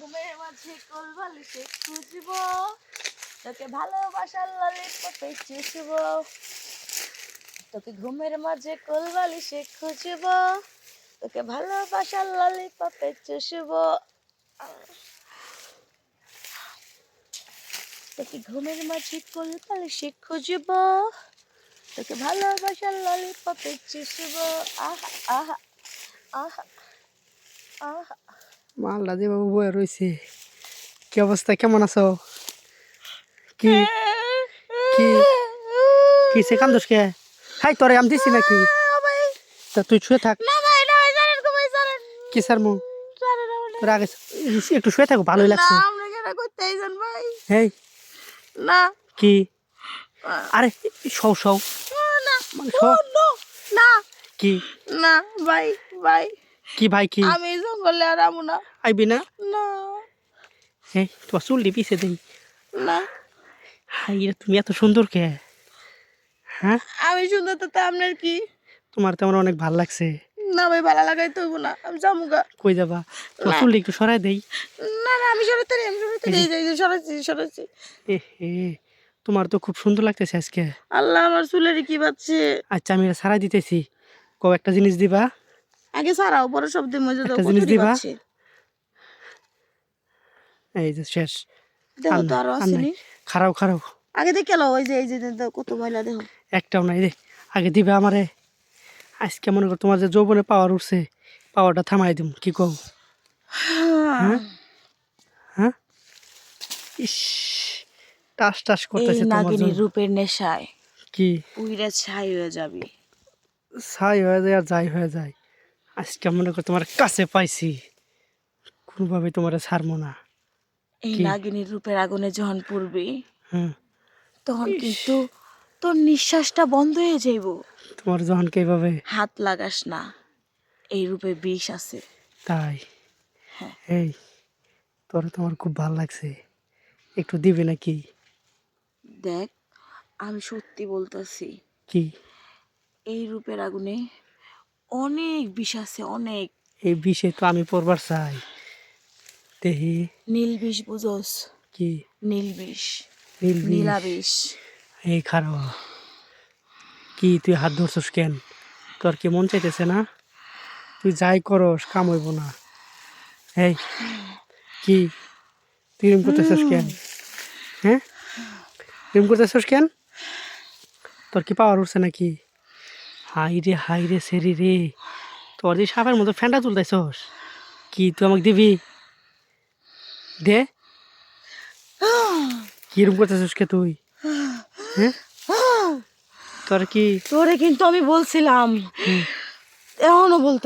ঘুমের মাঝে কোল বালিশে খুঁজব, তোকে ভালোবাসার ললিপপে চুষব, তোকে ঘুমের মাঝে কোল বালিশে খুঁজব, তোকে ভালোবাসার ললিপপে চুষব, তোকে ঘুমের মাঝে কোল বালিশে খুঁজব, তোকে ভালোবাসার ললিপপে চুষব। আহা আহা আহা আহা। মালটা যে বাবু বয়ে রয়েছে। কি অবস্থা, কেমন আছো? কি কি কিসে কান্দোস কে? হাই তোরে আমি দিছি নাকি? তা তুই শুয়ে থাক। কি স্যার মু তোর আগে একটু শুয়ে থাকো, ভালোই লাগছে। হেই না কি আরে শও শও মানে শও না কি না ভাই ভাই কি ভাই কি আমি জঙ্গলে আর আমু না। আইবি না? না হেই তোমার চুলটি পিছে দেই। না হাই রে, তুমি এত সুন্দর কে? হ্যাঁ আমি সুন্দর তো আপনার কি? তোমার তো আমার অনেক ভাল লাগছে। না ভাই ভালো লাগাই তো হইবো না, আমি যামুগা। কই যাবা? তোমার না। চুলটি একটু সরাই দেই। না না আমি সরাতে নেই, আমি সরাতে নেই, এই যে সরাচ্ছি সরাচ্ছি। এ হে, তোমার তো খুব সুন্দর লাগতেছে আজকে। আল্লাহ আমার চুলের কি বাচ্ছে। আচ্ছা আমি এটা সারাই দিতেছি। কও একটা জিনিস দিবা। আগে সারাও পরে সব দিন মজা দাও, একটা কত জিনিস দিবা। বাচ্ছে। এই যে শেষ। দেখো তো আরো আসেনি। খারাও খারাও আগে দেখে লো, ওই যে এই যে দেখো কত ময়লা দেখো। একটাও নাই রে। আগে দিবে আমারে। আজকে মনে কর তোমার যে যৌবনে পাওয়ার উঠছে, পাওয়ারটা থামাই দিম। কি কও? হ্যাঁ হ্যাঁ ইস, টাস টাস এই করতেছে তোমার নাগিনীর জন্য। রূপের নেশায় কি উইরা ছাই হয়ে যাবি। ছাই হয়ে যায় আর যাই হয়ে যায়। আজকে মনে কর তোমার কাছে পাইছি, কোনোভাবে তোমার ছাড়বো না। এই কি? নাগিনীর রূপের আগুনে যখন পড়বি, হুম তখন ইস, কিন্তু তোর নিঃশ্বাসটা বন্ধ হয়ে যাইব। তোমার যখন এইভাবে হাত লাগাস না, এই রূপে বিষ আছে। তাই। হ্যাঁ এই তোরে তোমার খুব ভালো লাগছে, একটু দিবে নাকি? দেখ, আমি সত্যি বলতেছি, কি? এই রূপের আগুনে অনেক বিষ আছে, অনেক। এই বিষে তো আমি পড়বার চাই। দেহি নীল বিষ বুঝোস? কি? নীল বিষ, নীল নীলা বিষ। বিষ। এই খারো, কি তুই হাত ধরছস কেন? তোর কি মন চাইতেছে না? তুই যাই করস কাম হইব না। এই কি তুই এরম করতেছস কেন? হ্যাঁ এরম করতেছস কেন? তোর কি পাওয়ার উঠছে নাকি? হাই রে সেরি রে, তোর যে সাপের মতো ফ্যানটা তুলতেছস। কি তুই আমাকে দিবি? দে। কি এরম করতেছস কে তুই? হ্যাঁ তোর কি? তোরে কিন্তু আমি বলছিলাম, হুম এখনো বলতে